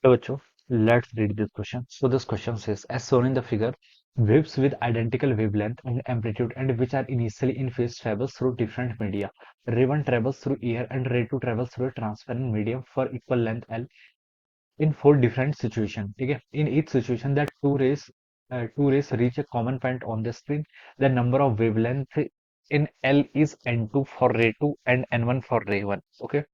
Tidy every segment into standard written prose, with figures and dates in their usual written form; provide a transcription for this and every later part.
So, bachcho, let's read this question. So this question says, as shown in the figure, waves with identical wavelength and amplitude and which are initially in phase travels through different media. Ray 1 travels through air and ray 2 travels through a transparent medium for equal length L in four different situations. Okay? In each situation, that two rays reach a common point on the screen. The number of wavelength in L is N2 for ray 2 and N1 for ray 1. Okay?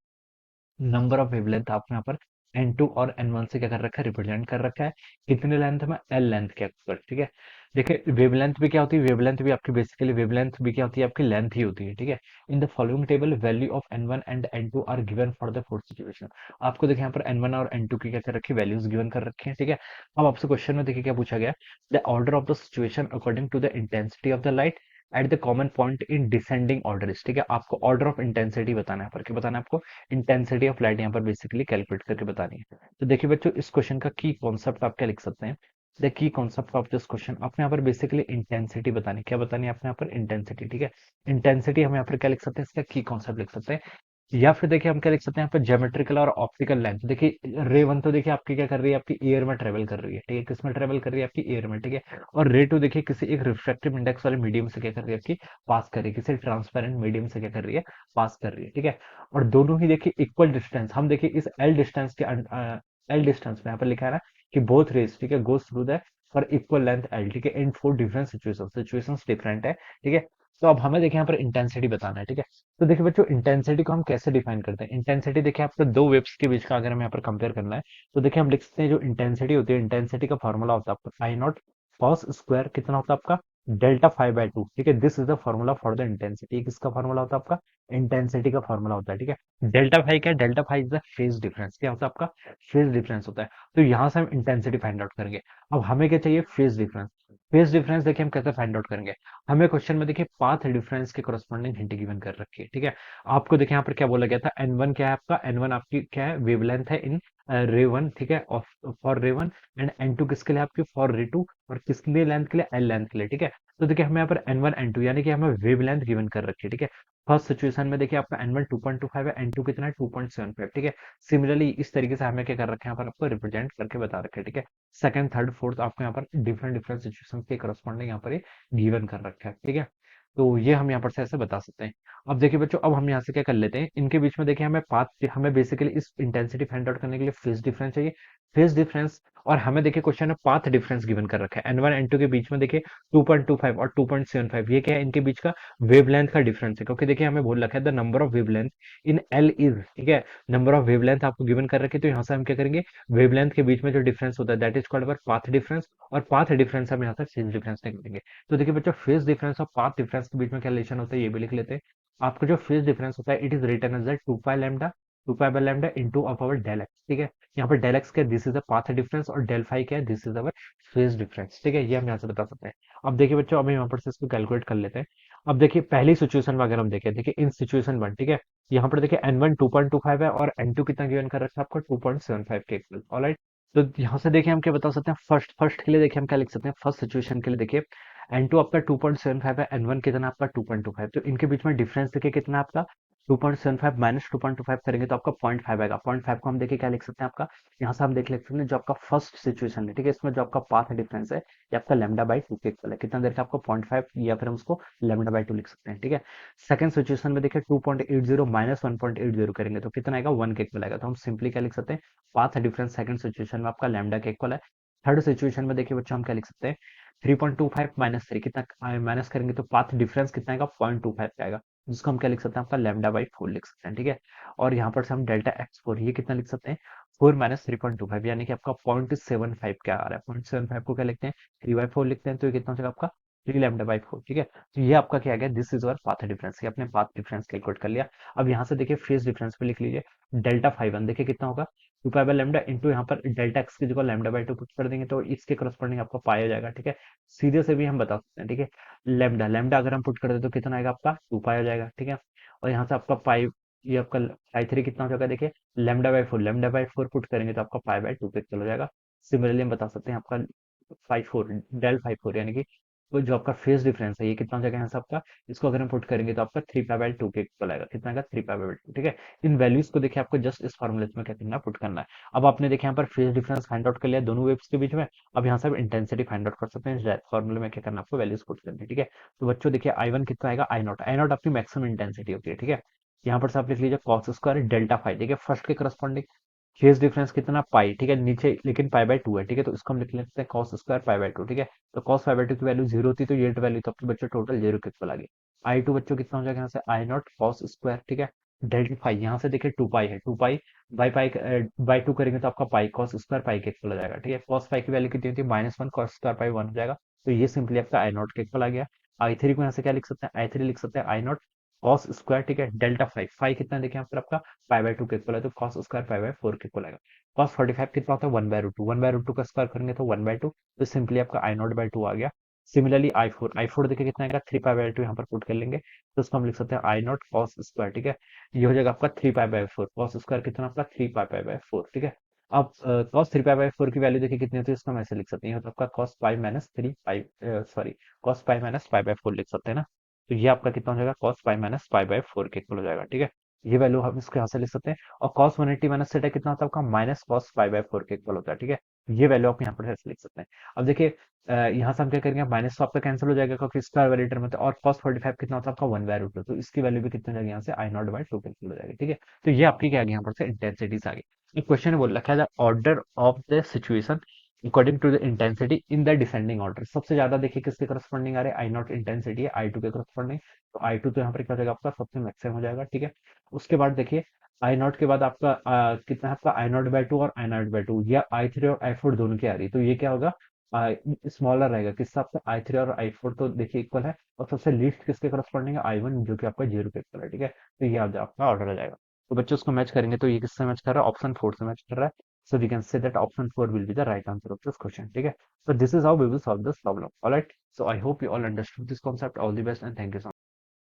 Number of wavelength आपको यहाँ पर N2 और N1 से क्या कर रखा है, represent कर रखा है। कितने लेंथ में, L लेंथ के ऊपर। ठीक है, देखिए वेवलेंथ भी क्या होती है, वेवलेंथ भी आपकी बेसिकली वेवलेंथ भी क्या होती है, आपकी लेंथ ही होती है। ठीक है, in the following table value of N1 and N2 are given for the fourth situation. आपको देखिए यहाँ पर N1 और N2 की क्या कर रखी है, वैल्यूज गिवन कर रखी है। ठीक है, अब आपसे क्वेश्चन में देखिए क्या पूछा गया, the order of the situation according to the intensity of the light at the common point in descending order. ठीक है, आपको ऑर्डर ऑफ इंटेंसिटी बताना है, पर क्या बताना है आपको, इंटेंसिटी ऑफ लाइट यहाँ पर बेसिकली कैलकुलेट करके बतानी है। तो देखिए बच्चों, इस क्वेश्चन का की कॉन्सेप्ट आप क्या लिख सकते हैं, the key concept of this question, आपने यहाँ पर बेसिकली इंटेंसिटी बतानी, क्या बतानी है आपने यहाँ पर, इंटेंसिटी। ठीक है, इंटेंसिटी हम यहाँ पर क्या लिख सकते हैं, इसका की कॉन्सेप्ट लिख सकते हैं। या फिर देखिए हम क्या लिख सकते हैं यहाँ पर, ज्योमेट्रिकल और ऑप्टिकल लेंथ। देखिए रे वन तो देखिए आपकी क्या कर रही है, आपकी एयर में ट्रेवल कर रही है। ठीक है, किस में ट्रेवल कर रही है, आपकी एयर में। ठीक है, और रे टू देखिए किसी एक रिफ्रैक्टिव इंडेक्स वाले मीडियम से क्या कर रही है, आपकी पास कर रही है, किसी ट्रांसपेरेंट मीडियम से क्या कर रही है, पास कर रही है। ठीक है, और दोनों ही देखिए इक्वल डिस्टेंस, हम देखिए इस एल डिस्टेंस के एल डिस्टेंस में यहाँ पर लिखा है ना कि बोथ रेस, ठीक है, goes through the for equal length L. ठीक है, in four different situation, situations different है। ठीक है, तो अब हमें देखिए यहाँ पर इंटेंसिटी बताना है। ठीक है, तो देखिए बच्चों, इंटेंसिटी को हम कैसे डिफाइन करते हैं, इंटेंसिटी देखिए आपको दो वेव्स के बीच का अगर हमें यहाँ पर कंपेयर करना है, तो देखिए हम लिख सकते हैं जो इंटेंसिटी होती है, इंटेंसिटी का फॉर्मूला होता है आपका आई नॉट कॉस स्क्वायर, कितना होता है आपका, डेल्टा फाइव बाई टू। ठीक है, this is the formula for the intensity. किसका फॉर्मूला होता है आपका, इंटेंसिटी का फॉर्मूला होता है। ठीक है, डेल्टा फाइव क्या है, delta five is the phase difference, क्या होता है आपका, फेज डिफरेंस होता है। तो यहाँ से हम इंटेंसिटी फाइंड आउट करेंगे। अब हमें क्या चाहिए, फेज डिफरेंस। फेज डिफरेंस देखिए हम कैसे फाइंड आउट करेंगे, हमें क्वेश्चन में देखिए पाथ डिफरेंस के करस्पॉन्डिंग हिंट गिवन कर रखी है। ठीक है, आपको देखिए यहाँ पर क्या बोला गया था, एन वन क्या है आपका, एन वन आपकी क्या है, वेवलेंथ है इन रे वन। ठीक है, फॉर रे वन, एंड एन टू किसके लिए, आपकी फॉर रे टू, और किसके लिए लेंथ के लिए, एल लेंथ के लिए। ठीक है, तो देखिए हमें यहाँ पर एन वन एन टू यानी कि हमें वेवलेंथ गिवन कर रखी है। ठीक है, फर्स्ट सिचुएशन में देखिए आपका एन वन 2.25 है, एन टू कितना है, 2.75। ठीक है, सिमिलरली इस तरीके से हमें क्या कर रखे हैं, यहाँ पर आपको रिप्रेजेंट करके बता रखे हैं। ठीक है, सेकंड थर्ड फोर्थ आपको यहाँ पर डिफरेंट डिफरेंट सिचुएशन के करस्पॉन्डिंग यहाँ पर ये गिवन कर रखा है। ठीक है, तो ये हम यहाँ पर से ऐसे बता सकते हैं। अब देखिए बच्चों, अब हम यहाँ से क्या कर लेते हैं, इनके बीच में देखिए हमें पाथ, हमें बेसिकली इस इंटेंसिटी फाइंड आउट करने के लिए फेज डिफरेंस चाहिए, फेज डिफरेंस। और हमें देखिए क्वेश्चन में पाथ डिफरेंस गिवन कर रखा है, एन वन एन टू के बीच में देखिए 2.25 और 2.75, ये क्या है, इनके बीच का वेवलेंथ का डिफरेंस है। क्योंकि देखिए हमें बोल रखा है the number of wavelength in L is, ठीक है, नंबर ऑफ वेवलेंथ आपको गिवन कर रखे, तो यहाँ से हम क्या करेंगे, वेवलेंथ के बीच में जो डिफरेंस होता है that is called path difference, और पाथ डिफरेंस हम यहाँ से फेज डिफरेंस निकालेंगे। तो देखिए बच्चों, फेज डिफरेंस और पाथ डिफरेंस के बीच में क्या रिलेशन होता है, ये भी लिख लेते हैं। आपका जो फेज डिफरेंस होता है, it is written as 2 pi lambda into of our del X. ठीक है, यहाँ पर डेल एक्स क्या, this is the path difference, और डेल फाई क्या है, this is our phase difference. ठीक है, ये हम यहाँ से बता सकते हैं। अब देखिए बच्चों, अब हम यहाँ पर से इसको कैलकुलेट कर लेते हैं। अब देखिए पहली सिचुएशन में अगर हम देखें, देखिए इन सिचुएशन वन, ठीक है, यहाँ पर देखिए एन वन 2.25 है और एन टू कितना गिवन कर रखा है आपको, 2.75 के इक्वल। ऑलराइट, तो यहाँ से देखिए हम क्या बता सकते हैं, फर्स्ट फर्स्ट के लिए देखिए हम क्या लिख सकते हैं, फर्स्ट सिचुएशन के लिए देखिए एन टू आपका 2.75 है, एन वन कितना आपका 2.25, तो इनके बीच में डिफरेंस देखिए कितना है आपका, 2.75 माइनस 2.25 करेंगे तो आपका 0.5 आएगा। 0.5 को हम देखिए क्या लिख सकते हैं आपका, यहाँ से हम देख सकते हैं जो आपका फर्स्ट सिचुएशन है, ठीक है, इसमें जो आपका पाथ डिफरेंस है ये आपका लेमडा बाई टू के इक्वल है। कितना देर का आपको 0.5, या फिर हम उसको लेमडा बाई टू लिख सकते हैं। ठीक है, सेकंड सिचुएशन में देखिए 2.80 माइनस 1.80 करेंगे तो कितना आएगा, 1 के इक्वल आएगा। तो हम सिंपली क्या लिख सकते हैं, पाथ डिफरेंस सेकंड सिचुएशन में आपका लेमडा के इक्वल है। थर्ड सिचुएशन में देखिए बच्चों हम क्या लिख सकते हैं, 3.25 माइनस थ्री, कितना माइनस करेंगे तो पाथ डिफरेंस कितना आएगा, 0.25 आएगा, जिसको हम क्या लिख सकते हैं, आपका लेमडा बाई फोर लिख सकते हैं। ठीक है, और यहाँ पर से हम डेल्टा एक्स फोर, ये कितना लिख सकते हैं, 4 माइनस 3.25, यानी कि आपका 0.75 क्या आ रहा है, 0.75 को क्या लिखते हैं, 3/4 लिखते हैं, तो ये कितना हो जाएगा आपका 3 लैम्डा बाई 4। ठीक है, तो ये आपका क्या आ गया, this is our path difference, ये आपने पाथ डिफरेंस कैलकुलेट कर लिया। अब यहाँ से देखिए फेज डिफरेंस पे लिख लीजिए, डेल्टा फाइव वन देखिए कितना होगा, 2 पाई बाई लैम्डा इंटू यहाँ पर डेल्टा एक्स की जगह लैम्डा बाई टू पुट कर देंगे तो इसके करस्पॉन्डिंग आपका पाई हो जाएगा। ठीक है, सीधे से भी हम बता सकते हैं। ठीक है, लैम्डा लैम्डा अगर हम पुट कर दे तो कितना आएगा आपका, 2 पाई हो जाएगा। ठीक है, और यहाँ से आपका पाई, ये आपका पाई थ्री कितना हो जाएगा, देखिए लैम्डा बाई फोर पुट करेंगे तो आपका पाई बाई टू पे चला जाएगा। सिमिलरली हम बता सकते हैं आपका 5 4 डेल 5 4 यानी कि तो जो आपका फेज डिफरेंस है ये कितना हो जाएगा यहाँ से आपका, इसको अगर हम पुट करेंगे तो आपका 3 पाई बाई 2 के इक्वल आएगा। कितना आएगा? 3 पाई बाई 2। ठीक है, इन वैल्यूज को देखिए आपको जस्ट इस फॉर्मूले में क्या करना है, पुट करना है। अब आपने देखिए यहाँ पर फेज डिफरेंस फाइंड आउट कर लिया दोनों वेव्स के बीच में। अब यहाँ से आप इंटेंसिटी फाइंड आउट कर सकते हैं, फॉर्मूले में क्या करना है आपको, वैल्यूज पुट करनी है। ठीक है, तो बच्चों देखिए I1 कितना आएगा, I0 आपकी मैक्सिमम इंटेंसिटी होती है। ठीक है, यहाँ पर से आप लिख लीजिए कॉस स्क्वायर डेल्टा फाई। ठीक है, फर्स्ट के करस्पॉन्डिंग फेज डिफरेंस कितना, पाई। ठीक है, नीचे लेकिन पाई बाई 2 है। ठीक है, तो इसको हम लिख लेते हैं कॉस स्क्वायर पाई बाई 2। ठीक है, तो कॉस पाई बाई 2 की वैल्यू 0 थी, तो ये वैल्यू तो आपके बच्चों टोटल 0 के इक्वल आ गई। I2 बच्चों कितना हो जाएगा यहाँ से, I0 कॉस स्क्वायर। ठीक है, डेल्टा फाई यहाँ से देखिए 2 पाई है, 2 पाई बाई पाई बाई 2 करेंगे तो आपका पाई कॉस स्क्वायर पाई के इक्वल हो जाएगा। ठीक है, कॉस पाई की वैल्यू कितनी होती है, -1 कॉस स्क्वायर पाई 1 हो जाएगा। तो ये सिंपली आपका I0 के इक्वल आ गया। I3 को यहाँ से क्या लिख सकते हैं, I3 लिख सकते हैं I0 कॉस स्क्वायर। ठीक है, डेल्टा फाई, फाई कितना देखिए यहाँ पर आपका पाई बाई 2 के इक्वल है, तो कॉस स्क्वायर पाई बाई 4 के इक्वल आएगा। कॉस 45 कितना होता है, 1/√2। 1/√2 का स्क्वायर करेंगे तो 1/2, तो सिंपली आपका I0/2 आ गया। सिमिलरली I4 देखिए कितना आएगा, 3 पाई बाई 2 यहाँ पर पुट कर लेंगे तो उसको हम लिख सकते हैं I0 कॉस स्क्वायर। ठीक है, ये हो जाएगा आपका 3 पाई बाई 4, कॉस स्क्वायर कितना आपका 3 पाई बाई 4। ठीक है, अब कॉस 3 पाई बाई 4 की वैल्यू देखिए कितनी होती है, इसको हम ऐसे लिख सकते हैं, ये होता है आपका cos pi minus 3 pi, cos pi minus pi by 4 लिख सकते हैं ना। तो ये आपका कितना हो जाएगा, cos pi minus pi by 4 के इक्वल हो जाएगा। ठीक है, ये वैल्यू हम इसको यहाँ से लिख सकते हैं। और cos 180 माइनस थीटा कितना होता है आपका, माइनस कॉस पाई बाई 4 के इक्वल होता है। ठीक है, ये वैल्यू आप यहाँ पर ऐसे लिख सकते हैं। अब देखिए यहाँ से हम क्या करेंगे, माइनस तो आपका कैंसिल हो जाएगा क्योंकि स्क्वायर वाले टर्म में था, और cos 45 कितना होता है आपका 1/√2, तो इसकी वैल्यू भी कितनी हो जाएगी यहाँ से, I0/2 के इक्वल हो जाएगी। ठीक है, तो ये आपकी क्या आ गई यहाँ पर से, इंटेंसिटीज आ गई। एक क्वेश्चन बोल रखा है order of the situation according to the intensity in the descending order. सबसे ज्यादा देखिए किसके करस्पॉन्डिंग आ रहे हैं, I0 इंटेंसिटी है, I2 के करस्पॉन्डिंग। तो I2 तो यहाँ पर क्या हो जाएगा आपका, सबसे मैक्सिमम हो जाएगा। ठीक है, उसके बाद देखिए I0 के बाद आपका कितना है आपका, I0/2 और I0/2, या I3 और I4 दोनों की आ रही है, तो ये क्या होगा, स्मॉलर रहेगा किसका, आपका I3 और I4 तो देखिए इक्वल है। और सबसे लीस्ट किसके करस्पॉन्डिंग है, I1 जो कि आपका 0 के इक्वल है। ठीक है, तो ये आपका ऑर्डर आ जाएगा। तो बच्चों उसको मैच करेंगे तो ये किससे मैच कर रहा है, ऑप्शन 4 से मैच कर रहा है। So we can say that option 4 will be the right answer of this question. ठीक है, so this is how we will solve this problem. All right, so I hope you all understood this concept. All the best and thank you so much.